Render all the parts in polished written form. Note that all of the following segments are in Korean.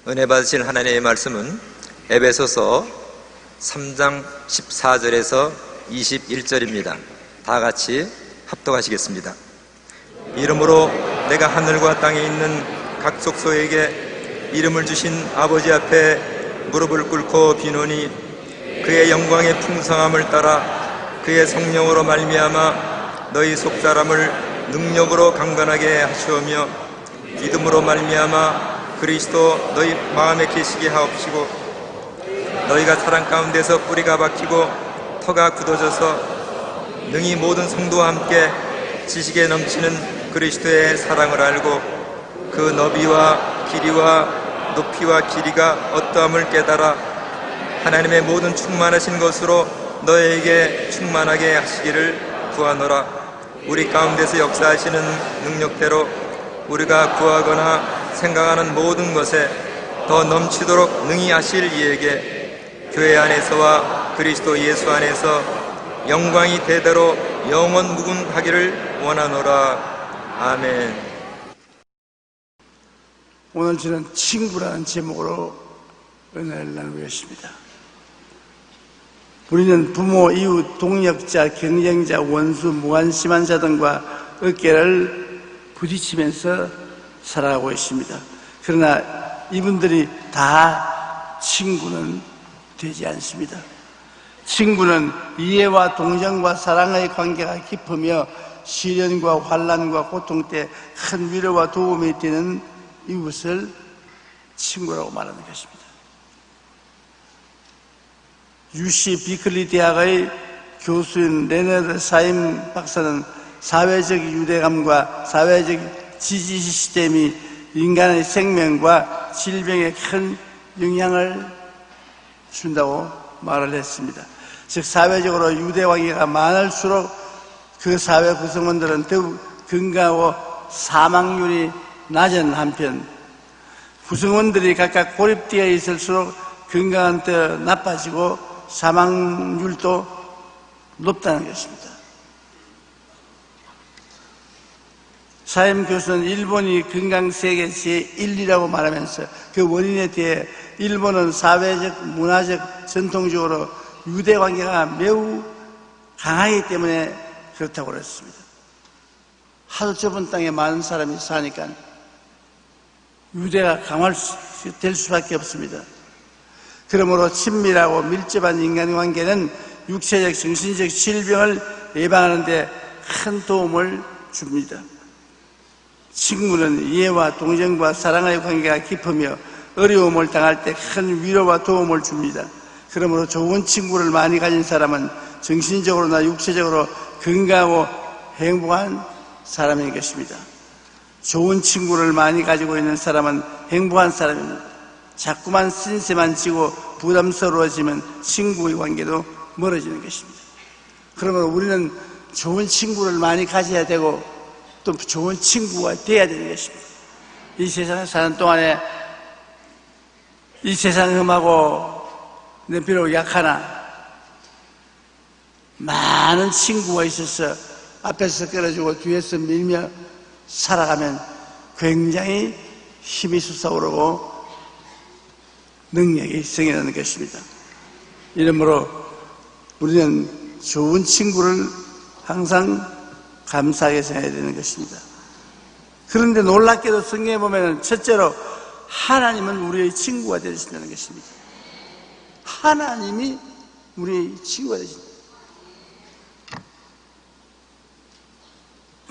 은혜 받으신 하나님의 말씀은 에베소서 3장 14절에서 21절입니다. 다 같이 합독하시겠습니다. 이러므로 내가 하늘과 땅에 있는 각 족속에게 이름을 주신 아버지 앞에 무릎을 꿇고 비노니 그의 영광의 풍성함을 따라 그의 성령으로 말미암아 너희 속사람을 능력으로 강건하게 하시오며 믿음으로 말미암아 그리스도 너희 마음에 계시게 하옵시고 너희가 사랑 가운데서 뿌리가 박히고 터가 굳어져서 능히 모든 성도와 함께 지식에 넘치는 그리스도의 사랑을 알고 그 너비와 길이와 높이와 길이가 어떠함을 깨달아 하나님의 모든 충만하신 것으로 너희에게 충만하게 하시기를 구하노라. 우리 가운데서 역사하시는 능력대로 우리가 구하거나 생각하는 모든 것에 더 넘치도록 능히 하실 이에게 교회 안에서와 그리스도 예수 안에서 영광이 대대로 영원 무궁하기를 원하노라. 아멘. 오늘 저는 친구라는 제목으로 은혜를 나누겠습니다. 우리는 부모, 이웃, 동력자, 경쟁자, 원수, 무관심한 자 등과 어깨를 부딪히면서 살아가고 있습니다. 그러나 이분들이 다 친구는 되지 않습니다. 친구는 이해와 동정과 사랑의 관계가 깊으며 시련과 환난과 고통 때 큰 위로와 도움이 되는 이웃을 친구라고 말하는 것입니다. UC 비클리 대학의 교수인 레너드 사임 박사는 사회적 유대감과 사회적 지지 시스템이 인간의 생명과 질병에 큰 영향을 준다고 말을 했습니다. 즉 사회적으로 유대관계가 많을수록 그 사회 구성원들은 더욱 건강하고 사망률이 낮은 한편 구성원들이 각각 고립되어 있을수록 건강은 더 나빠지고 사망률도 높다는 것입니다. 사임 교수는 일본이 건강세계 제1위라고 말하면서 그 원인에 대해 일본은 사회적, 문화적, 전통적으로 유대관계가 매우 강하기 때문에 그렇다고 그랬습니다. 하도 좁은 땅에 많은 사람이 사니까 유대가 강화될 수밖에 없습니다. 그러므로 친밀하고 밀접한 인간관계는 육체적, 정신적 질병을 예방하는 데 큰 도움을 줍니다. 친구는 이해와 동정과 사랑의 관계가 깊으며 어려움을 당할 때 큰 위로와 도움을 줍니다. 그러므로 좋은 친구를 많이 가진 사람은 정신적으로나 육체적으로 건강하고 행복한 사람인 것입니다. 좋은 친구를 많이 가지고 있는 사람은 행복한 사람입니다. 자꾸만 신세만 지고 부담스러워지면 친구의 관계도 멀어지는 것입니다. 그러므로 우리는 좋은 친구를 많이 가져야 되고 또 좋은 친구가 돼야 되는 것입니다. 이 세상에 사는 동안에 이 세상 험하고 내 비록 약하나 많은 친구가 있어서 앞에서 끌어주고 뒤에서 밀며 살아가면 굉장히 힘이 솟아오르고 능력이 생겨나는 것입니다. 이러므로 우리는 좋은 친구를 항상 감사하게 생각해야 되는 것입니다. 그런데 놀랍게도 성경에 보면 첫째로 하나님은 우리의 친구가 되신다는 것입니다. 하나님이 우리의 친구가 되신다.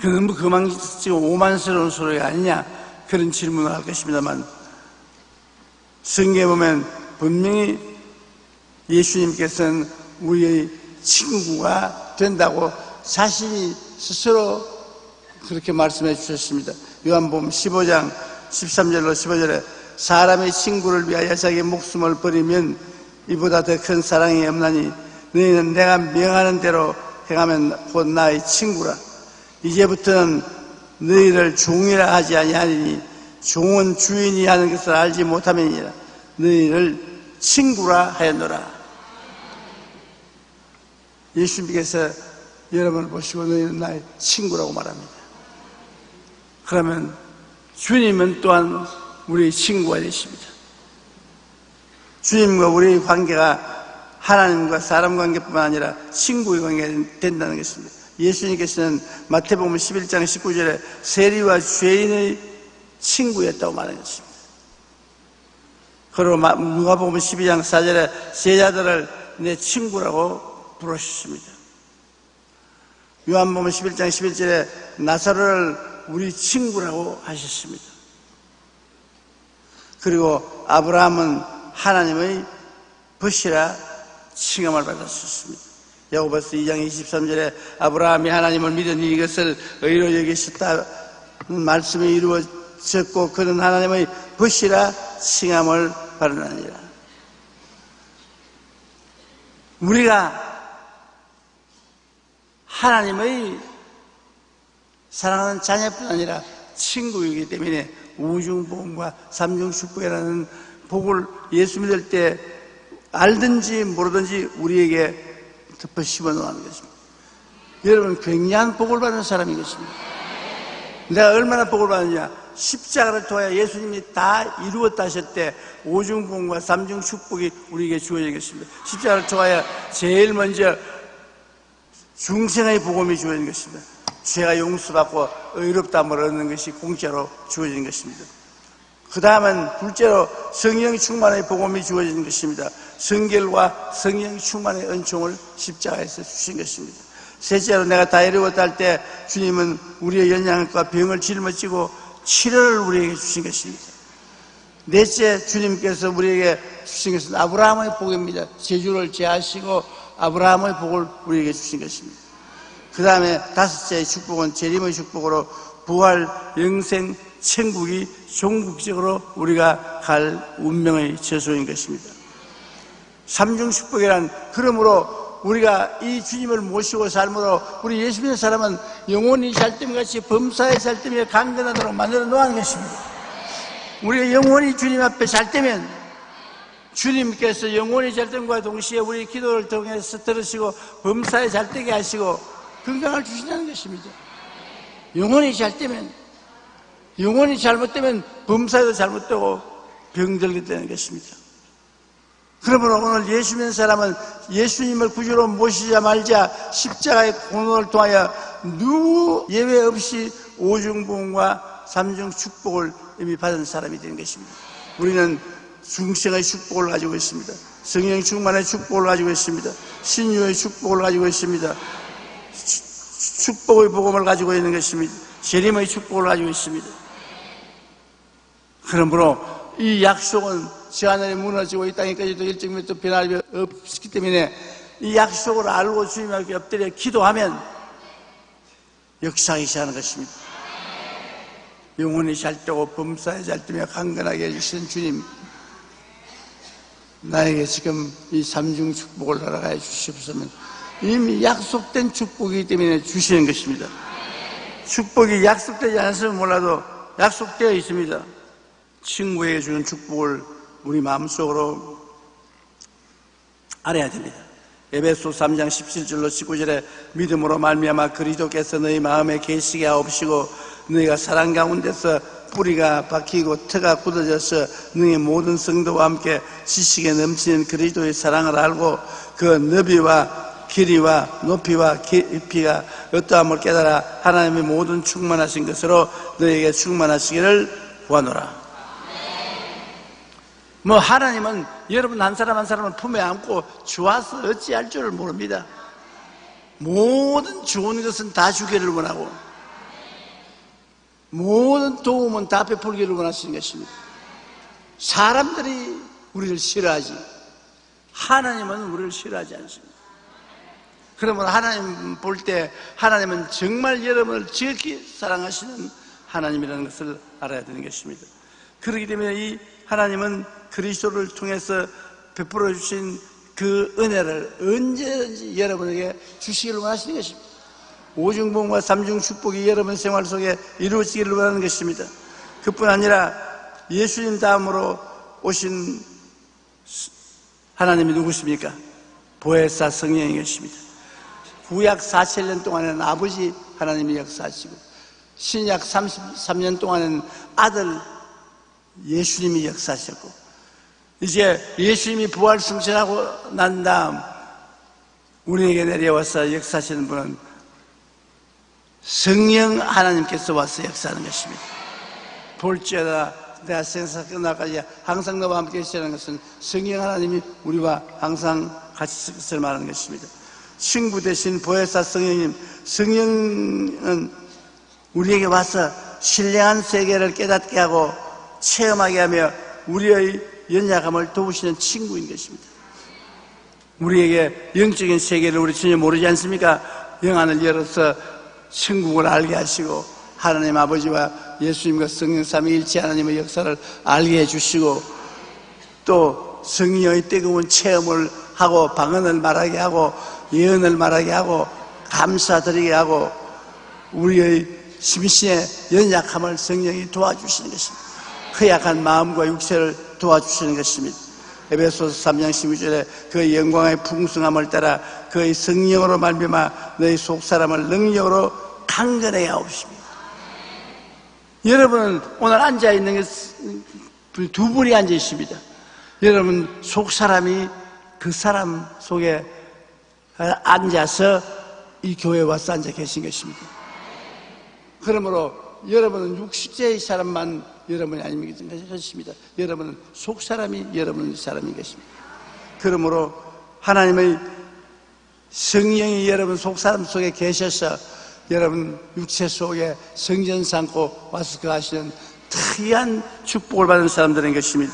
그건 뭐 그만 지금 오만스러운 소리가 아니냐 그런 질문을 할 것입니다만 성경에 보면 분명히 예수님께서는 우리의 친구가 된다고 자신이 스스로 그렇게 말씀해 주셨습니다. 요한복음 15장 13절로 15절에 사람의 친구를 위하여 자기 목숨을 버리면 이보다 더 큰 사랑이 없나니 너희는 내가 명하는 대로 행하면 곧 나의 친구라. 이제부터는 너희를 종이라 하지 아니하리니 종은 주인이 하는 것을 알지 못함이니라. 너희를 친구라 하였노라. 예수님께서 여러분을 보시고 너희는 나의 친구라고 말합니다. 그러면 주님은 또한 우리의 친구가 되십니다. 주님과 우리의 관계가 하나님과 사람 관계뿐만 아니라 친구의 관계가 된다는 것입니다. 예수님께서는 마태복음 11장 19절에 세리와 죄인의 친구였다고 말하는 것입니다. 그리고 누가복음 12장 4절에 제자들을 내 친구라고 부르셨습니다. 요한복음 11장 11절에 나사로를 우리 친구라고 하셨습니다. 그리고 아브라함은 하나님의 벗이라 칭함을 받았었습니다. 야고보서 2장 23절에 아브라함이 하나님을 믿으니 이것을 의로 여기셨다는 말씀이 이루어졌고 그는 하나님의 벗이라 칭함을 받으느니라. 우리가 하나님의 사랑하는 자녀뿐 아니라 친구이기 때문에 우중복음과 삼중축복이라는 복을 예수 믿을 때 알든지 모르든지 우리에게 덮어 씌워놓는 것입니다. 여러분, 굉장한 복을 받는 사람인 것입니다. 내가 얼마나 복을 받느냐? 십자가를 통하여 예수님이 다 이루었다 하실 때 오중복음과 삼중축복이 우리에게 주어진 것입니다. 십자가를 통하여 제일 먼저 중생의 복음이 주어진 것입니다. 죄가 용서받고 의롭다함을 얻는 것이 공짜로 주어진 것입니다. 그 다음은 둘째로 성령 충만의 복음이 주어진 것입니다. 성결과 성령 충만의 은총을 십자가에서 주신 것입니다. 셋째로 내가 다 이루었다 할 때 주님은 우리의 연약과 병을 짊어지고 치료를 우리에게 주신 것입니다. 넷째, 주님께서 우리에게 주신 것은 아브라함의 복입니다. 제주를 제하시고 아브라함의 복을 우리에게 주신 것입니다. 그 다음에 다섯째 축복은 재림의 축복으로 부활, 영생, 천국이 종국적으로 우리가 갈 운명의 처소인 것입니다. 삼중축복이란, 그러므로 우리가 이 주님을 모시고 삶으로 우리 예수 믿는 사람은 영원히 살됨같이 범사에 살됨에 강건하도록 만들어 놓은 것입니다. 우리가 영원히 주님 앞에 살되면 주님께서 영원히 살됨과 동시에 우리 기도를 통해서 들으시고 범사에 살되게 하시고 건강을 주신다는 것입니다. 영원히 살되면, 영원히 잘못되면 범사에도 잘못되고 병들게 되는 것입니다. 그러므로 오늘 예수 믿는 사람은 예수님을 구주로 모시자 말자 십자가의 공로를 통하여 누구 예외 없이 오중복음과 삼중축복을 이미 받은 사람이 되는 것입니다. 우리는 중생의 축복을 가지고 있습니다. 성령 충만의 축복을 가지고 있습니다. 신유의 축복을 가지고 있습니다. 축복의 복음을 가지고 있는 것입니다. 재림의 축복을 가지고 있습니다. 그러므로 이 약속은 저 하늘이 무너지고 이 땅에까지도 1.m 변함이 없기 때문에 이 약속을 알고 주님 앞에 엎드려 기도하면 역사하기 시작하는 것입니다. 영원히 잘되고 범사에 잘되며 강건하게 해주신 주님, 나에게 지금 이 삼중 축복을 허락하여 주시옵소면 이미 약속된 축복이기 때문에 주시는 것입니다. 축복이 약속되지 않았으면 몰라도 약속되어 있습니다. 친구에게 주는 축복을 우리 마음속으로 알아야 됩니다. 에베소 3장 17절로 19절에 믿음으로 말미암아 그리스도께서 너희 마음에 계시게 하옵시고 너희가 사랑 가운데서 뿌리가 박히고 터가 굳어져서 너희 모든 성도와 함께 지식에 넘치는 그리스도의 사랑을 알고 그 너비와 길이와 높이와 깊이가 어떠함을 깨달아 하나님의 모든 충만하신 것으로 너희에게 충만하시기를 구하노라. 하나님은 여러분 한 사람 한 사람을 품에 안고 좋아서 어찌할 줄을 모릅니다. 모든 좋은 것은 다 주기를 원하고 모든 도움은 다 베풀기를 원하시는 것입니다. 사람들이 우리를 싫어하지 하나님은 우리를 싫어하지 않습니다. 그러면 하나님 볼 때 하나님은 정말 여러분을 지극히 사랑하시는 하나님이라는 것을 알아야 되는 것입니다. 그렇기 때문에 이 하나님은 그리스도를 통해서 베풀어 주신 그 은혜를 언제든지 여러분에게 주시기를 원하시는 것입니다. 오중복음과 삼중축복이 여러분 생활 속에 이루어지기를 원하는 것입니다. 그뿐 아니라 예수님 다음으로 오신 하나님이 누구십니까? 보혜사 성령인 것입니다. 구약 47년 동안에는 아버지 하나님이 역사하시고 신약 33년 동안에는 아들 예수님이 역사하셨고 이제 예수님이 부활 승천하고 난 다음 우리에게 내려와서 역사하시는 분은 성령 하나님께서 와서 역사하는 것입니다. 볼지어다 내가 생사 끝날까지 항상 너와 함께 계시라는 것은 성령 하나님이 우리와 항상 같이 있을 것을 말하는 것입니다. 친구 대신 보혜사 성령님, 성령은 우리에게 와서 신령한 세계를 깨닫게 하고 체험하게 하며 우리의 연약함을 도우시는 친구인 것입니다. 우리에게 영적인 세계를 우리 전혀 모르지 않습니까? 영안을 열어서 천국을 알게 하시고 하나님 아버지와 예수님과 성령 삼위일체 하나님의 역사를 알게 해주시고 또 성령의 뜨거운 체험을 하고 방언을 말하게 하고 예언을 말하게 하고 감사드리게 하고 우리의 심신의 연약함을 성령이 도와주시는 것입니다. 허약한 마음과 육체를 도와주시는 것입니다. 에베소서 3장 12절에 그의 영광의 풍성함을 따라 그의 성령으로 말미암아 너희 속사람을 능력으로 강건하게 하옵십니다. 여러분은 오늘 앉아있는 두 분이 앉아 있습니다. 여러분 속사람이 그 사람 속에 앉아서 이 교회에 와서 앉아 계신 것입니다. 그러므로 여러분은 육체의 사람만 여러분이 아닙니다. 여러분은 속사람이 여러분의 사람인 것입니다. 그러므로 하나님의 성령이 여러분 속사람 속에 계셔서 여러분 육체 속에 성전 삼고 와서 그 하시는 특이한 축복을 받은 사람들인 것입니다.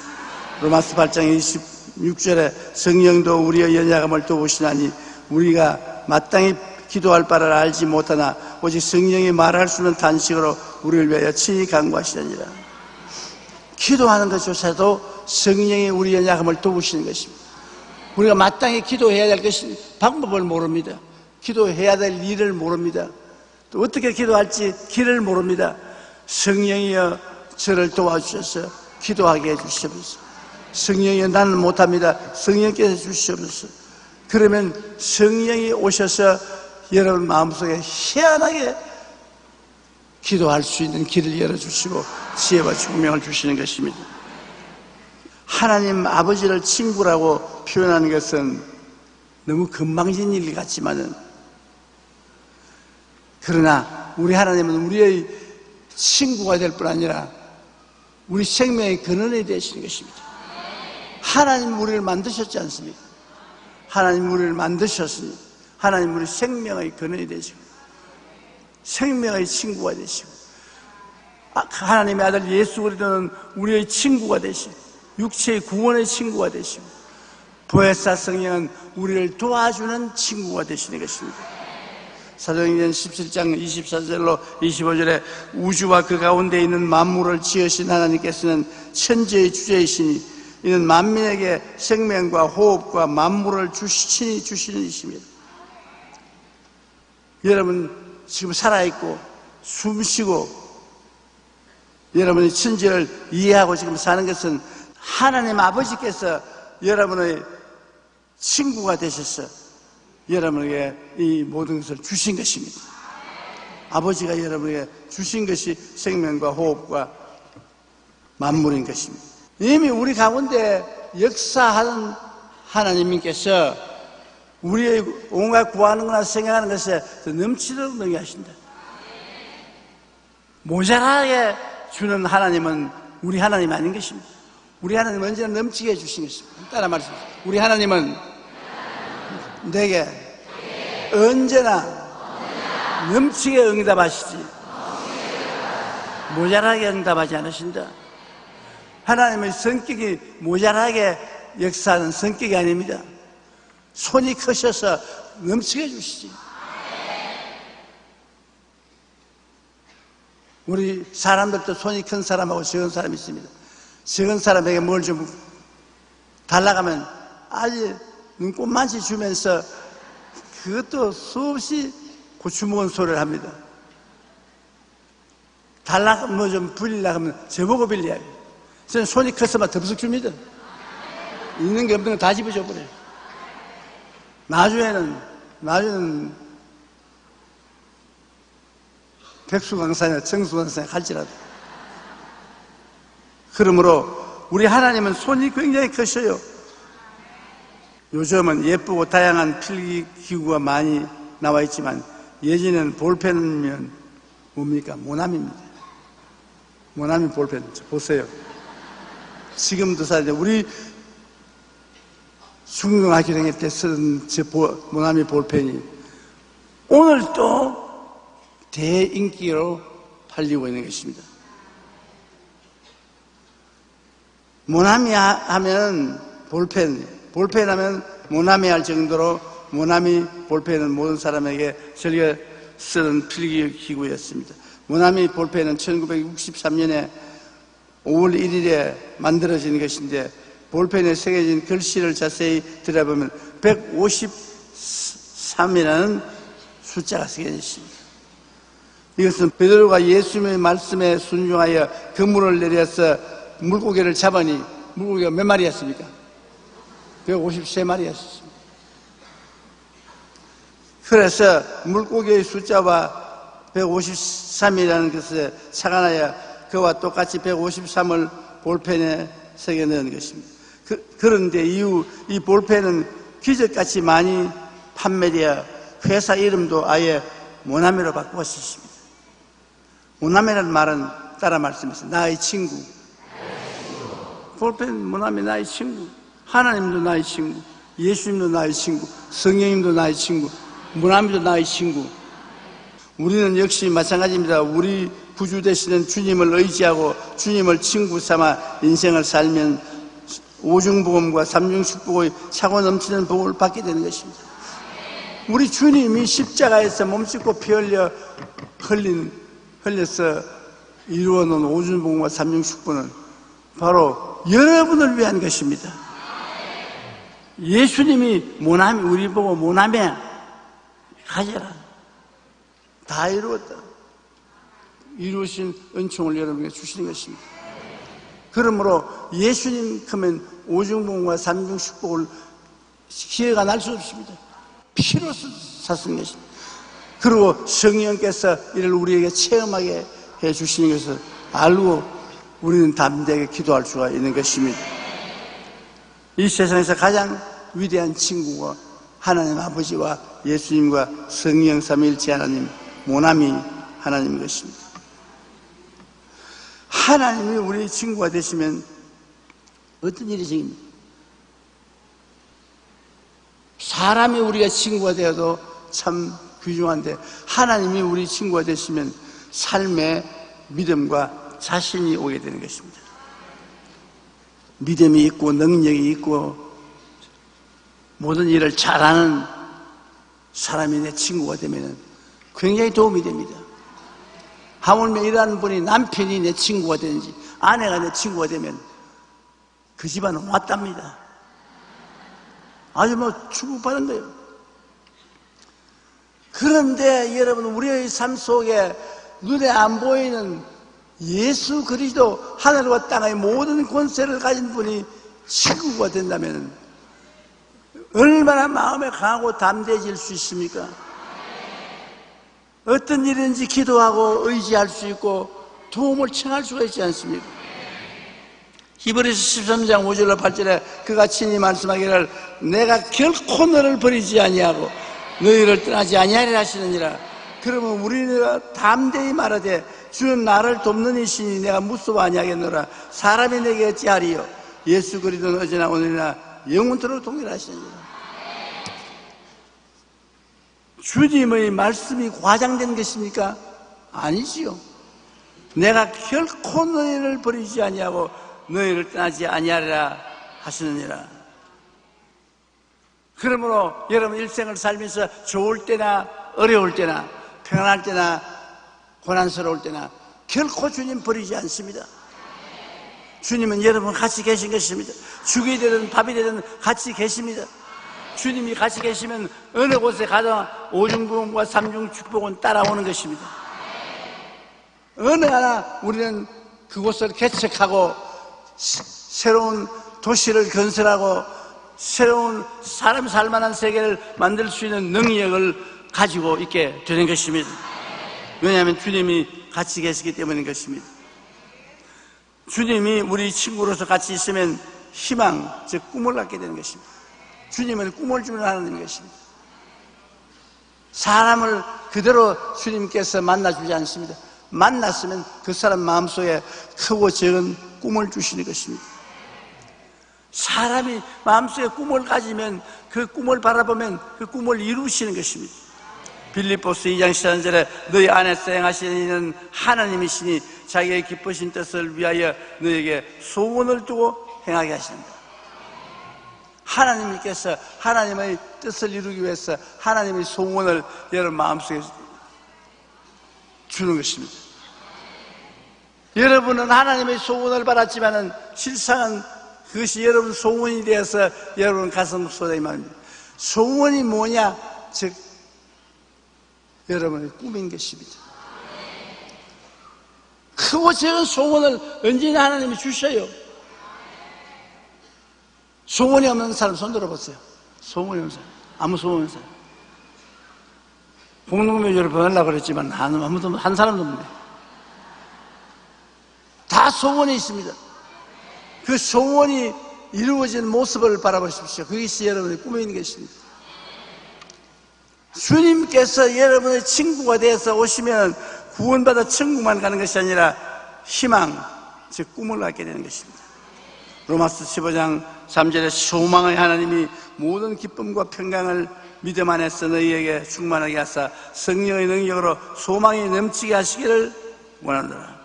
로마서 8장 26절에 성령도 우리의 연약함을 도우시나니 우리가 마땅히 기도할 바를 알지 못하나 오직 성령이 말할 수 있는 단식으로 우리를 위하여 친히 간구하시느니라. 기도하는 것조차도 성령이 우리 연약함을 도우시는 것입니다. 우리가 마땅히 기도해야 될 것이 방법을 모릅니다. 기도해야 될 일을 모릅니다. 또 어떻게 기도할지 길을 모릅니다. 성령이여 저를 도와주셔서 기도하게 해주시옵소서. 성령이여 나는 못합니다. 성령께서 주시옵소서. 그러면 성령이 오셔서 여러분 마음속에 희한하게 기도할 수 있는 길을 열어주시고 지혜와 총명을 주시는 것입니다. 하나님 아버지를 친구라고 표현하는 것은 너무 건방진 일 같지만은 그러나 우리 하나님은 우리의 친구가 될 뿐 아니라 우리 생명의 근원이 되시는 것입니다. 하나님 우리를 만드셨지 않습니까? 하나님 우리를 만드셨으니 하나님 우리 생명의 근원이 되시고 생명의 친구가 되시고 하나님의 아들 예수 그리스도는 우리의 친구가 되시고 육체의 구원의 친구가 되시고 보혜사 성령은 우리를 도와주는 친구가 되시는 것입니다. 사도행전 17장 24절로 25절에 우주와 그 가운데 있는 만물을 지으신 하나님께서는 천지의 주제이시니 이는 만민에게 생명과 호흡과 만물을 친히 주시는 이십니다. 여러분 지금 살아있고 숨쉬고 여러분의 천지를 이해하고 지금 사는 것은 하나님 아버지께서 여러분의 친구가 되셔서 여러분에게 이 모든 것을 주신 것입니다. 아버지가 여러분에게 주신 것이 생명과 호흡과 만물인 것입니다. 이미 우리 가운데 역사하는 하나님께서 우리의 온갖 구하는 거나 생각하는 것에 넘치도록 능히 하신다. 모자라게 주는 하나님은 우리 하나님 아닌 것입니다. 우리 하나님은 언제나 넘치게 해주신 것입니다. 따라 말씀하세요. 우리 하나님은 내게 언제나 넘치게 응답하시지 모자라게 응답하지 않으신다. 하나님의 성격이 모자라게 역사하는 성격이 아닙니다. 손이 크셔서 넘치게 해주시지. 우리 사람들도 손이 큰 사람하고 적은 사람이 있습니다. 적은 사람에게 뭘 좀 달라가면 아주 눈꽃만치 주면서 그것도 수없이 고추 먹은 소리를 합니다. 달라가 뭐 좀 빌리려고 하면 저보고 빌려야 해요. 저는 손이 커서만 덥석 줍니다. 있는 게 없는 거 다 집어줘 버려요. 나중에는 백수강산이나 정수강산에 갈지라도. 그러므로 우리 하나님은 손이 굉장히 크셔요. 요즘은 예쁘고 다양한 필기기구가 많이 나와 있지만 예전에는 볼펜이면 뭡니까? 모나미입니다. 모나미 볼펜 보세요. 지금도 사실 우리 중등학교 다닐 때 쓰는 모나미 볼펜이 오늘 또 대인기로 팔리고 있는 것입니다. 모나미 하면 볼펜 하면 모나미 할 정도로 모나미 볼펜은 모든 사람에게 즐겨 쓰는 필기기구였습니다. 모나미 볼펜은 1963년에 5월 1일에 만들어진 것인데 볼펜에 새겨진 글씨를 자세히 들여다보면 153이라는 숫자가 새겨져 있습니다. 이것은 베드로가 예수님의 말씀에 순종하여 그물을 내려서 물고기를 잡으니 물고기가 몇 마리였습니까? 153마리였습니다. 그래서 물고기의 숫자와 153이라는 것에 착안하여 그와 똑같이 153을 볼펜에 새겨 넣은 것입니다. 그런데 이후 이 볼펜은 기적같이 많이 판매되어 회사 이름도 아예 모나미로 바꾸었습니다. 모나미라는 말은 따라 말씀하세요. 나의 친구. 볼펜 모나미 나의 친구. 하나님도 나의 친구. 예수님도 나의 친구. 성령님도 나의 친구. 모나미도 나의 친구. 우리는 역시 마찬가지입니다. 우리 구주 되시는 주님을 의지하고 주님을 친구 삼아 인생을 살면 오중복음과 삼중축복의 차고 넘치는 복을 받게 되는 것입니다. 우리 주님이 십자가에서 몸짓고 피 흘려서 이루어놓은 오중복음과 삼중축복은 바로 여러분을 위한 것입니다. 예수님이 모나미, 우리 보고 모나미야 가져라. 다 이루었다. 이루신 은총을 여러분에게 주시는 것입니다. 그러므로 예수님 크면 오중복음과 삼중축복을 기회가 날 수 없습니다. 피로 샀은 것입니다. 그리고 성령께서 이를 우리에게 체험하게 해 주시는 것을 알고 우리는 담대하게 기도할 수가 있는 것입니다. 이 세상에서 가장 위대한 친구가 하나님 아버지와 예수님과 성령 삼위일체 하나님 모나미 하나님인 것입니다. 하나님이 우리 친구가 되시면 어떤 일이 생깁니까? 사람이 우리가 친구가 되어도 참 귀중한데 하나님이 우리 친구가 되시면 삶의 믿음과 자신이 오게 되는 것입니다. 믿음이 있고 능력이 있고 모든 일을 잘하는 사람이 내 친구가 되면 굉장히 도움이 됩니다. 하물며 일하는 분이 남편이 내 친구가 되는지 아내가 내 친구가 되면 그 집안은 왔답니다. 아주 축복받은 거예요. 그런데 여러분 우리의 삶 속에 눈에 안 보이는 예수 그리스도 하늘과 땅의 모든 권세를 가진 분이 친구가 된다면 얼마나 마음에 강하고 담대해질 수 있습니까? 어떤 일인지 기도하고 의지할 수 있고 도움을 청할 수가 있지 않습니까? 히브리서 13장 5절로 8절에 그가 친히 말씀하기를 내가 결코 너를 버리지 아니하고 너희를 떠나지 아니하리라 하시느니라. 그러면 우리는 담대히 말하되 주는 나를 돕는 이시니 내가 무서워 아니하겠노라. 사람이 내게 어찌하리요. 예수 그리스도는 어제나 오늘이나 영원토록 동일하시느니라. 주님의 말씀이 과장된 것입니까? 아니지요. 내가 결코 너희를 버리지 아니하고 너희를 떠나지 아니하리라 하시느니라. 그러므로 여러분 일생을 살면서 좋을 때나 어려울 때나 평안할 때나 고난스러울 때나 결코 주님 버리지 않습니다. 주님은 여러분 같이 계신 것입니다. 죽이 되든 밥이 되든 같이 계십니다. 주님이 같이 계시면 어느 곳에 가든 오중복음과 삼중축복은 따라오는 것입니다. 어느 하나 우리는 그곳을 개척하고 새로운 도시를 건설하고 새로운 사람 살만한 세계를 만들 수 있는 능력을 가지고 있게 되는 것입니다. 왜냐하면 주님이 같이 계시기 때문인 것입니다. 주님이 우리 친구로서 같이 있으면 희망, 즉 꿈을 갖게 되는 것입니다. 주님은 꿈을 주는 하나님인 것입니다. 사람을 그대로 주님께서 만나주지 않습니다. 만났으면 그 사람 마음속에 크고 작은 꿈을 주시는 것입니다. 사람이 마음속에 꿈을 가지면 그 꿈을 바라보면 그 꿈을 이루시는 것입니다. 빌립보서 2장 14절에 너희 안에서 행하시는 하나님이시니 자기의 기쁘신 뜻을 위하여 너희에게 소원을 두고 행하게 하신다. 하나님께서 하나님의 뜻을 이루기 위해서 하나님의 소원을 여러분 마음속에 주는 것입니다. 여러분은 하나님의 소원을 받았지만은 실상은 그것이 여러분 소원이 되어서 여러분 가슴 속에 말입니다. 소원이 뭐냐? 즉 여러분의 꿈인 것입니다. 크고 작은 소원을 언제나 하나님이 주셔요. 소원이 없는 사람 손 들어보세요. 소원이 없는 사람, 아무 소원 없는 사람. 공동묘지를 보내려고 그랬지만 아무도 한 사람도 없네. 다 소원이 있습니다. 그 소원이 이루어진 모습을 바라보십시오. 그것이 여러분의 꿈인 것입니다. 주님께서 여러분의 친구가 되어서 오시면 구원받아 천국만 가는 것이 아니라 희망, 즉 꿈을 갖게 되는 것입니다. 로마서 15장 3절에 소망의 하나님이 모든 기쁨과 평강을 믿음 안에서 너희에게 충만하게 하사 성령의 능력으로 소망이 넘치게 하시기를 원하노라.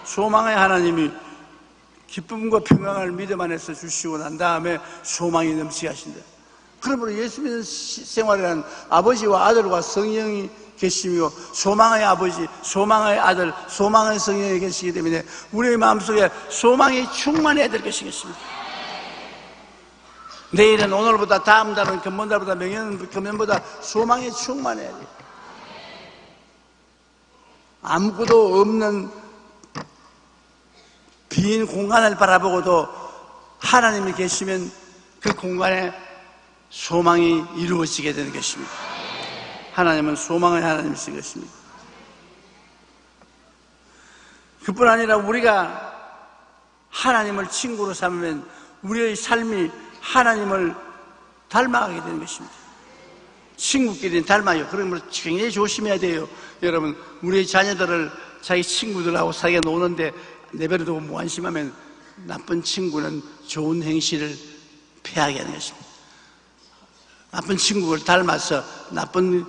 소망의 하나님이 기쁨과 평강을 믿음 안에서 주시고 난 다음에 소망이 넘치게 하신다. 그러므로 예수 믿는 생활이란 아버지와 아들과 성령이 계시며 소망의 아버지, 소망의 아들, 소망의 성령이 계시기 때문에 우리의 마음속에 소망이 충만해야 될 것이겠습니다. 내일은 오늘보다, 다음 달은 금년보다, 명년은 금년보다 소망이 충만해야 돼요. 아무것도 없는 빈 공간을 바라보고도 하나님이 계시면 그 공간에 소망이 이루어지게 되는 것입니다. 하나님은 소망의 하나님이신 것입니다. 그뿐 아니라 우리가 하나님을 친구로 삼으면 우리의 삶이 하나님을 닮아가게 되는 것입니다. 친구끼리는 닮아요. 그러므로 굉장히 조심해야 돼요. 여러분, 우리의 자녀들을 자기 친구들하고 사이에 노는데 내버려두고 무관심하면 나쁜 친구는 좋은 행실을 폐하게 하는 것입니다. 나쁜 친구를 닮아서 나쁜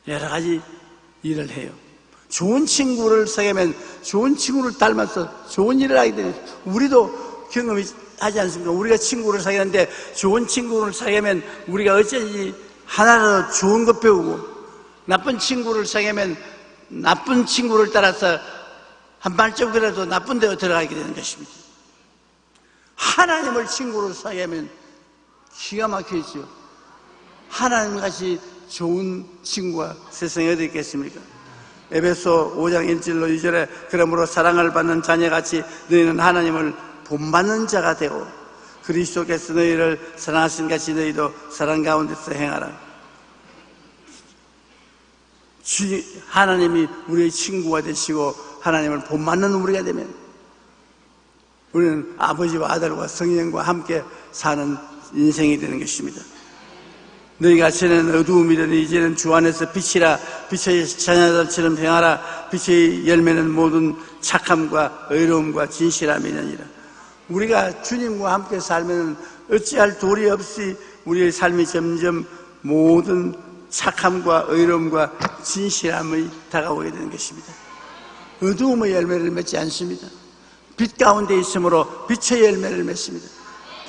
여러 가지 일을 해요. 좋은 친구를 사귀면 좋은 친구를 닮아서 좋은 일을 하게 되는 것입니다. 우리도 경험이 하지 않습니까? 우리가 친구를 사귀는데 좋은 친구를 사귀면 우리가 어쩐지 하나라도 좋은 것 배우고, 나쁜 친구를 사귀면 나쁜 친구를 따라서 한 발짝이라도 나쁜 데로 들어가게 되는 것입니다. 하나님을 친구로 사귀면 기가 막혀있죠. 하나님같이 좋은 친구가 세상에 어디 있겠습니까? 에베소 5장 1절로 2절에 그러므로 사랑을 받는 자녀같이 너희는 하나님을 본받는 자가 되고 그리스도께서 너희를 사랑하신 같이 너희도 사랑 가운데서 행하라. 하나님이 우리의 친구가 되시고 하나님을 본받는 우리가 되면 우리는 아버지와 아들과 성령과 함께 사는 인생이 되는 것입니다. 너희가 전에는 어두움이더니 이제는 주 안에서 빛이라. 빛의 자녀들처럼 행하라. 빛의 열매는 모든 착함과 의로움과 진실함이니라. 우리가 주님과 함께 살면 어찌할 도리 없이 우리의 삶이 점점 모든 착함과 의로움과 진실함이 다가오게 되는 것입니다. 어두움의 열매를 맺지 않습니다. 빛 가운데 있으므로 빛의 열매를 맺습니다.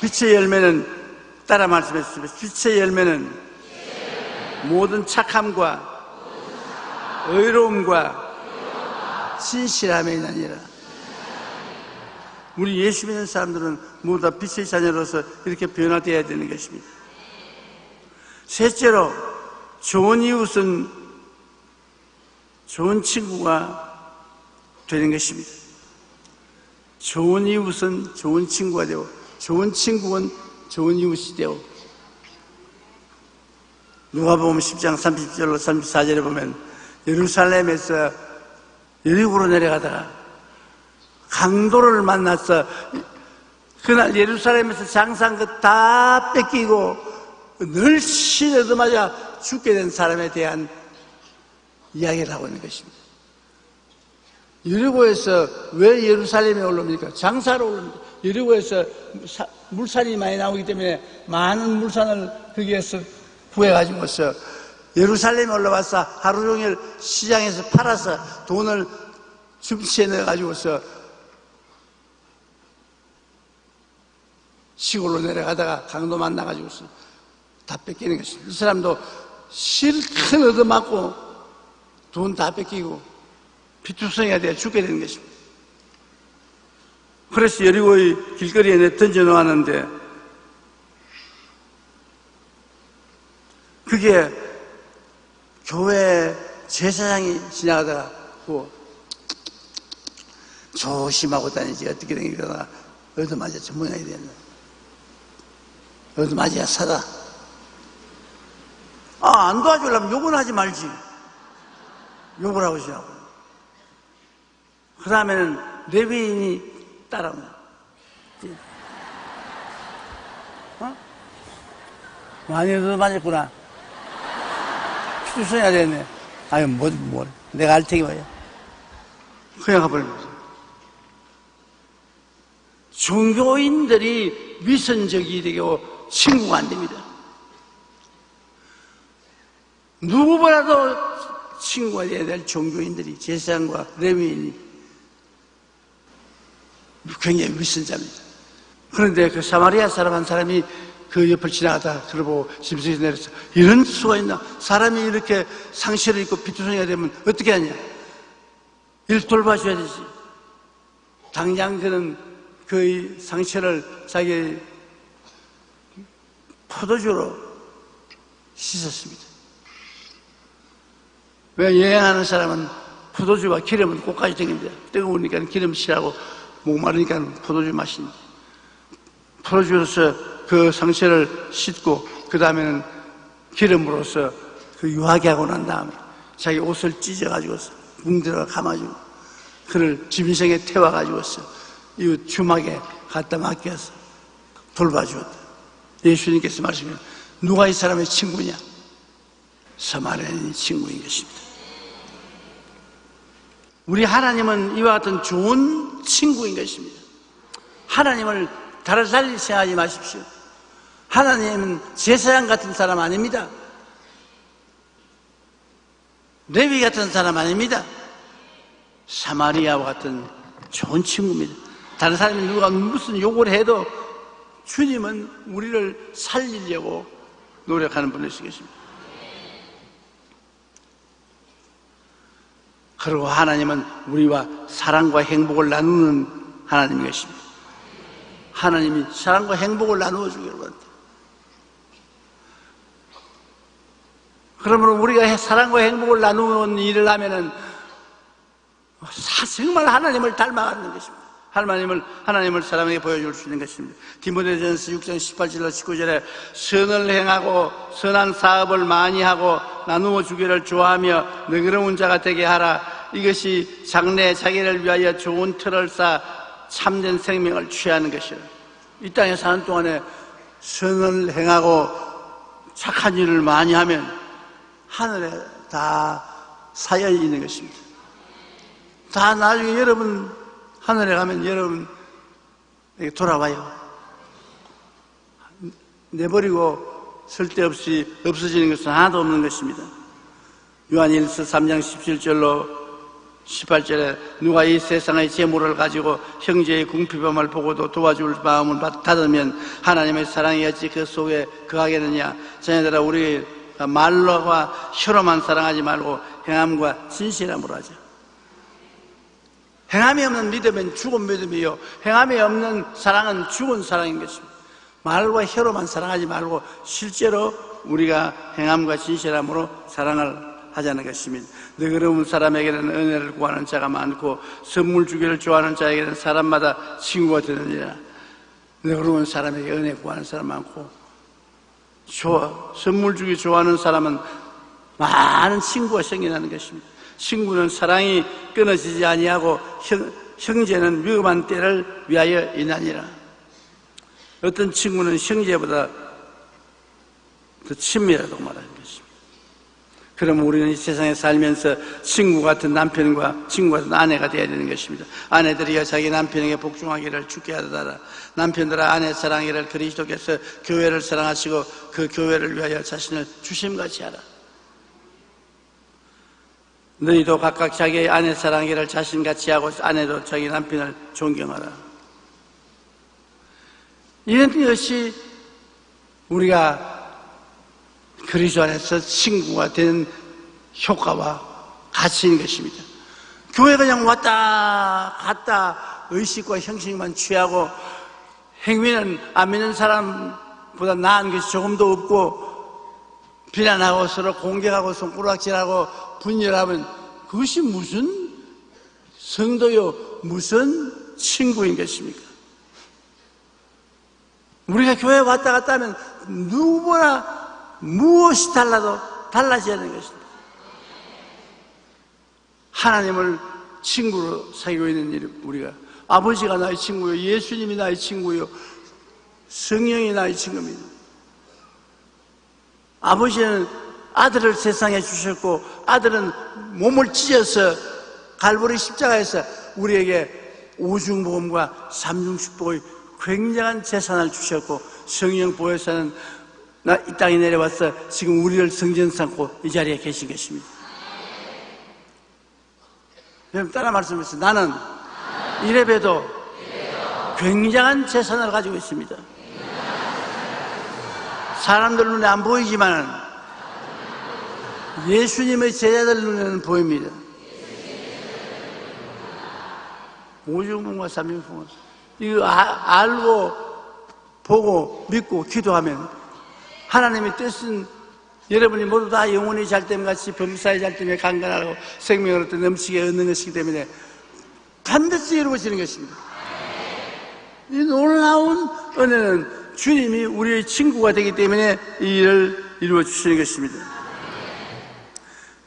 빛의 열매는 따라 말씀했습니다. 빛의 열매는 모든 착함과 의로움과 진실함이 아니라. 우리 예수 믿는 사람들은 모두 다 빛의 자녀로서 이렇게 변화되어야 되는 것입니다. 셋째로, 좋은 이웃은 좋은 친구가 되는 것입니다. 좋은 이웃은 좋은 친구가 되고 좋은 친구는 좋은 이웃이 되고, 누가복음 10장 30절로 34절에 보면 예루살렘에서 여리고로 내려가다가 강도를 만나서 그날 예루살렘에서 장사한 것 다 뺏기고 널씬 얻어맞아 죽게 된 사람에 대한 이야기를 하고 있는 것입니다. 여리고에서 왜 예루살렘에 올라옵니까? 장사로 올라옵니다. 여리고에서 물산이 많이 나오기 때문에 많은 물산을 거기에서 구해가지고서 예루살렘에 올라와서 하루 종일 시장에서 팔아서 돈을 줍치에 넣어가지고서 시골로 내려가다가 강도 만나가지고서 다 뺏기는 것입니다. 이 사람도 실컷 얻어맞고 돈 다 뺏기고 피투성이가 되어 죽게 되는 것입니다. 그래서 여리고의 길거리에 던져 놓았는데 그게 교회 제사장이 지나가다가 조심하고 다니지 어떻게 된 거가 얻어맞아 전문양이 되는 얻어맞아야 사다. 안 도와주려면 욕은 하지 말지. 욕을 하고 시작하고. 그 다음에는 레위인이 따라옵니다. 많이 얻어맞았구나. 피투성이가 됐네. 아유, 뭘. 내가 알 테기 뭐야. 그냥 가버린 거죠. 종교인들이 위선적이 되고 친구가 안 됩니다. 누구보다도 친구가 되어야 될 종교인들이 제사장과 레위인이 굉장히 위선자입니다. 그런데 그 사마리아 사람 한 사람이 그 옆을 지나가다 그러고 짐승에서 내려서 이런 수가 있나? 사람이 이렇게 상실을 입고 피투성이가 되면 어떻게 하냐? 이를 돌봐줘야 되지. 당장 그는 그 상처를 자기 포도주로 씻었습니다. 왜 여행하는 사람은 포도주와 기름은 꼭까지 댕깁니다. 뜨거우니까 기름 칠하고 목마르니까 포도주 마십니다. 포도주로서 그 상처를 씻고 그 다음에는 기름으로서 그 유하게 하고 난 다음에 자기 옷을 찢어가지고서 뭉들어 감아주고 그를 짐승에 태워가지고서 이 주막에 갖다 맡겨서 돌봐주었다. 예수님께서 말씀하시면 누가 이 사람의 친구냐? 사마리아인이 친구인 것입니다. 우리 하나님은 이와 같은 좋은 친구인 것입니다. 하나님을 달리 생각하지 마십시오. 하나님은 제사장 같은 사람 아닙니다. 레위 같은 사람 아닙니다. 사마리아와 같은 좋은 친구입니다. 다른 사람이 누가 무슨 욕을 해도 주님은 우리를 살리려고 노력하는 분이시겠습니다. 그리고 하나님은 우리와 사랑과 행복을 나누는 하나님인 것입니다. 하나님이 사랑과 행복을 나누어 주기를 원합니다. 그러므로 우리가 사랑과 행복을 나누는 일을 하면은 정말 하나님을 닮아가는 것입니다. 하나님을 사람에게 보여줄 수 있는 것입니다. 디모데전서 6장 18절로 19절에 선을 행하고 선한 사업을 많이 하고 나누어 주기를 좋아하며 너그러운 자가 되게 하라. 이것이 장래에 자기를 위하여 좋은 틀을 쌓아 참된 생명을 취하는 것이라. 이 땅에 사는 동안에 선을 행하고 착한 일을 많이 하면 하늘에 다 사여 있는 것입니다. 다 나중에 여러분 하늘에 가면 여러분 돌아와요. 내버리고 쓸데없이 없어지는 것은 하나도 없는 것입니다. 요한일서 3장 17절로 18절에 누가 이 세상의 재물을 가지고 형제의 궁핍함을 보고도 도와줄 마음을 닫으면 하나님의 사랑이 어찌 그 속에 거하겠느냐. 자녀들아, 우리가 말로와 혀로만 사랑하지 말고 행함과 진실함으로 하자. 행함이 없는 믿음은 죽은 믿음이요 행함이 없는 사랑은 죽은 사랑인 것입니다. 말과 혀로만 사랑하지 말고 실제로 우리가 행함과 진실함으로 사랑을 하자는 것입니다. 너그러운 사람에게는 은혜를 구하는 자가 많고 선물 주기를 좋아하는 자에게는 사람마다 친구가 되느니라. 너그러운 사람에게 은혜 구하는 사람 많고 선물 주기 좋아하는 사람은 많은 친구가 생겨나는 것입니다. 친구는 사랑이 끊어지지 아니하고 형제는 위험한 때를 위하여 있나니라. 어떤 친구는 형제보다 더 친밀하다고 말하는 것입니다. 그러면 우리는 이 세상에 살면서 친구 같은 남편과 친구 같은 아내가 되어야 되는 것입니다. 아내들이여 자기 남편에게 복종하기를 주께 하더라. 남편들아 아내 사랑하기를 그리스도께서 교회를 사랑하시고 그 교회를 위하여 자신을 주심같이 하라. 너희도 각각 자기의 아내 사랑하기를 자신같이 하고 아내도 자기 남편을 존경하라. 이런 것이 우리가 그리스도 안에서 친구가 되는 효과와 가치인 것입니다. 교회 그냥 왔다 갔다 의식과 형식만 취하고 행위는 안 믿는 사람보다 나은 것이 조금도 없고 비난하고 서로 공격하고 손가락질하고 분열하면 그것이 무슨 성도요, 무슨 친구인 것입니까? 우리가 교회 왔다 갔다 하면 누구나 무엇이 달라도 달라져야 하는 것입니다. 하나님을 친구로 사귀고 있는 일, 우리가 아버지가 나의 친구요, 예수님이 나의 친구요, 성령이 나의 친구입니다. 아버지는 아들을 세상에 주셨고 아들은 몸을 찢어서 갈보리 십자가에서 우리에게 오중복음과 삼중축복의 굉장한 재산을 주셨고 성령 보혜사는 이 땅에 내려와서 지금 우리를 성전 삼고 이 자리에 계신 것입니다. 여러분 따라 말씀하세요. 나는 이래봬도 굉장한 재산을 가지고 있습니다. 사람들 눈에 안 보이지만 예수님의 제자들 눈에는 보입니다. 오중복음과 삼중축복 이거 알고 보고 믿고 기도하면 하나님의 뜻은 여러분이 모두 다 영혼이 잘됨같이 범사에 잘됨에 강건하고 생명을 얻어 넘치게 얻는 것이기 때문에 반드시 이루어지는 것입니다. 이 놀라운 은혜는 주님이 우리의 친구가 되기 때문에 이 일을 이루어 주시는 것입니다.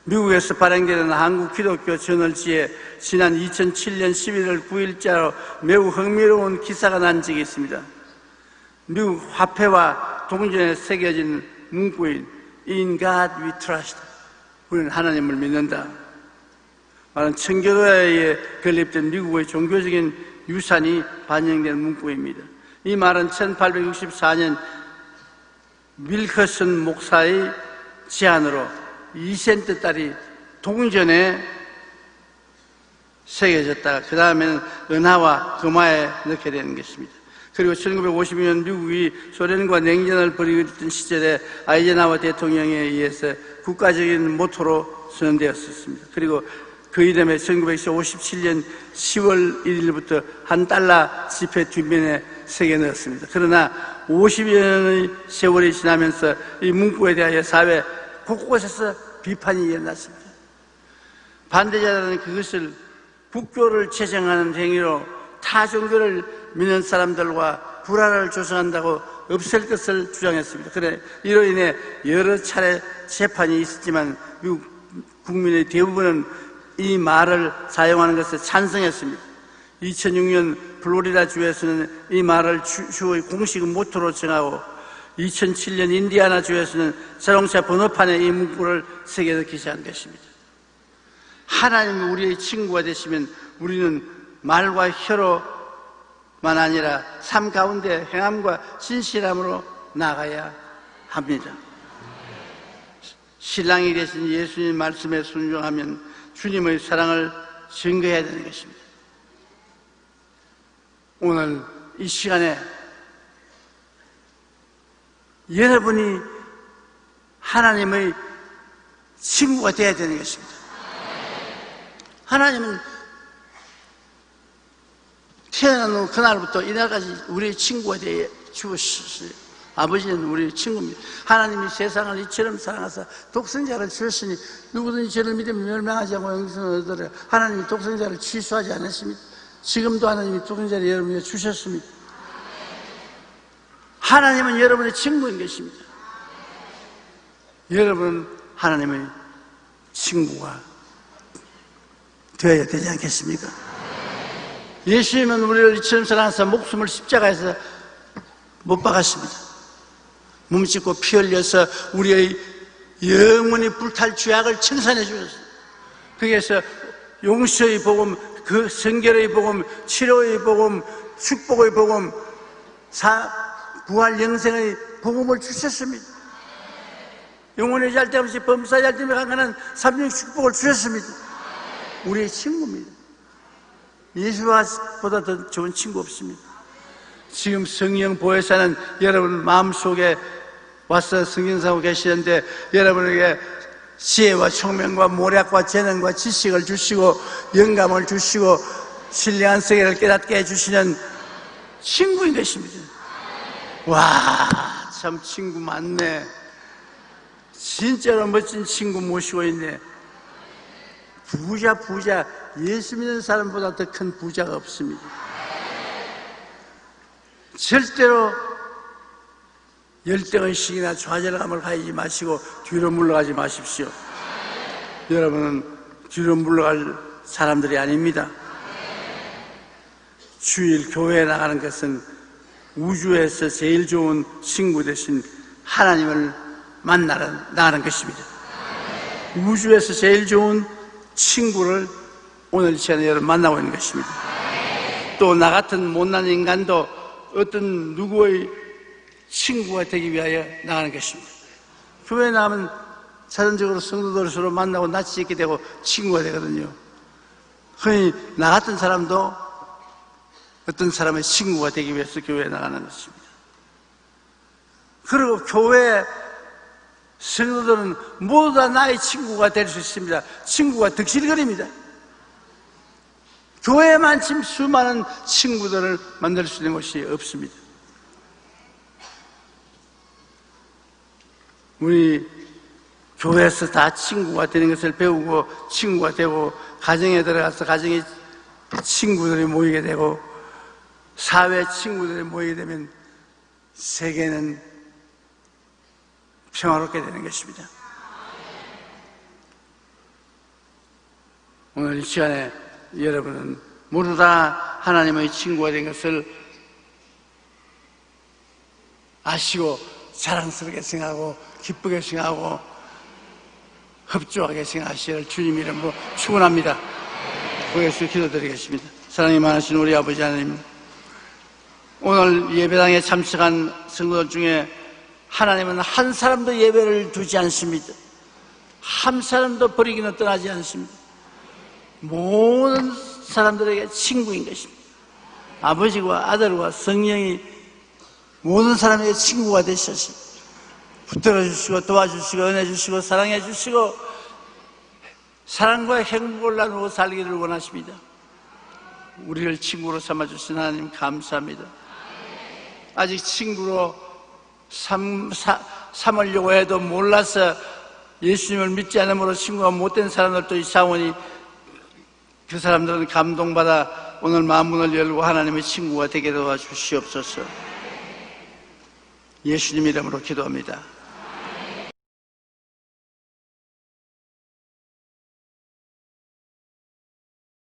미국에서 발행되는 한국 기독교 저널지에 지난 2007년 11월 9일자로 매우 흥미로운 기사가 난 적이 있습니다. 미국 화폐와 동전에 새겨진 문구인 In God we trust. 우리는 하나님을 믿는다. 말은 청교도에 건립된 미국의 종교적인 유산이 반영된 문구입니다. 이 말은 1864년 밀커슨 목사의 제안으로 2센트짜리 동전에 새겨졌다가 그 다음에는 은하와 금화에 넣게 되는 것입니다. 그리고 1952년 미국이 소련과 냉전을 벌이고 있던 시절에 아이젠하워 대통령에 의해서 국가적인 모토로 선언되었습니다. 그리고 그 이름에 1957년 10월 1일부터 $1 지폐 뒷면에 새겨 넣었습니다. 그러나 50여 년의 세월이 지나면서 이 문구에 대하여 사회 곳곳에서 비판이 일어났습니다. 반대자들은 그것을 국교를 제정하는 행위로 타 종교를 믿는 사람들과 불화를 조성한다고 없앨 것을 주장했습니다. 그래 이로 인해 여러 차례 재판이 있었지만 미국 국민의 대부분은 이 말을 사용하는 것에 찬성했습니다. 2006년 플로리다 주에서는 이 말을 주의 공식 모토로 정하고 2007년 인디아나 주에서는 자동차 번호판에 이 문구를 새겨서 기시한 것입니다. 하나님이 우리의 친구가 되시면 우리는 말과 혀로만 아니라 삶 가운데 행함과 진실함으로 나가야 합니다. 신랑이 되신 예수님 말씀에 순종하면 주님의 사랑을 증거해야 되는 것입니다. 오늘 이 시간에 여러분이 하나님의 친구가 되어야 되는 것입니다. 하나님은 태어난 후 그날부터 이날까지 우리의 친구가 되어 주셨어요. 아버지는 우리의 친구입니다. 하나님이 세상을 이처럼 사랑하사 독생자를 주셨으니 누구든지 저를 믿으면 멸망하지 않고 영생을 얻으리라. 하나님이 독생자를 취소하지 않았습니다. 지금도 하나님이 독생자를 여러분에게 주셨습니다. 하나님은 여러분의 친구인 것입니다. 여러분은 하나님의 친구가 되어야 되지 않겠습니까? 예수님은 우리를 이처럼 사랑해서 목숨을 십자가에서 못 박았습니다. 몸짓고 피 흘려서 우리의 영원히 불탈 죄악을 청산해 주셨어요. 거기에서 용서의 복음, 그 성결의 복음, 치료의 복음, 축복의 복음, 부활 영생의 복음을 주셨습니다. 영혼의 잘데 없이 범사 잘됨에 강건한 삼중 축복을 주셨습니다. 우리의 친구입니다. 예수보다 더 좋은 친구 없습니다. 지금 성령 보혜사는 여러분 마음속에 와서 성경사하고 계시는데 여러분에게 지혜와 총명과 모략과 재능과 지식을 주시고 영감을 주시고 신령한 세계를 깨닫게 해주시는 친구인 것입니다. 와, 참 친구 많네. 진짜로 멋진 친구 모시고 있네. 부자 예수 믿는 사람보다 더 큰 부자가 없습니다. 절대로 열등의식이나 좌절감을 가지지 마시고 뒤로 물러가지 마십시오. 여러분은 뒤로 물러갈 사람들이 아닙니다. 주일 교회에 나가는 것은 우주에서 제일 좋은 친구 되신 하나님을 만나러 나가는 것입니다. 우주에서 제일 좋은 친구를 오늘 이 시간에 여러분 만나고 있는 것입니다. 또 나 같은 못난 인간도 어떤 누구의 친구가 되기 위하여 나가는 것입니다. 교회에 나가면 자연적으로 성도들 서로 만나고 낯이 있게 되고 친구가 되거든요. 흔히 나 같은 사람도 어떤 사람의 친구가 되기 위해서 교회에 나가는 것입니다. 그리고 교회 성도들은 모두 다 나의 친구가 될 수 있습니다. 친구가 득실거립니다. 교회만큼 수많은 친구들을 만들 수 있는 것이 없습니다. 우리 교회에서 다 친구가 되는 것을 배우고 친구가 되고 가정에 들어가서 가정의 친구들이 모이게 되고 사회 친구들이 모이게 되면 세계는 평화롭게 되는 것입니다. 오늘 이 시간에 여러분은 모두 다 하나님의 친구가 된 것을 아시고 자랑스럽게 생각하고 기쁘게 생각하고 흡족하게 생각하시기를 주님 이름으로 축원합니다. 고개수 기도드리겠습니다. 사랑이 많으신 우리 아버지 하나님, 오늘 예배당에 참석한 성도들 중에 하나님은 한 사람도 예배를 두지 않습니다. 한 사람도 버리기는 떠나지 않습니다. 모든 사람들에게 친구인 것입니다. 아버지와 아들과 성령이 모든 사람에게 친구가 되셔서 붙들어 주시고 도와주시고 은혜 주시고 사랑해 주시고 사랑과 행복을 나누고 살기를 원하십니다. 우리를 친구로 삼아주신 하나님 감사합니다. 아직 친구로 삼으려고 해도 몰라서 예수님을 믿지 않음으로 친구가 못된 사람들도 있사오니 그 사람들은 감동받아 오늘 마음문을 열고 하나님의 친구가 되게 도와주시옵소서. 예수님 이름으로 기도합니다.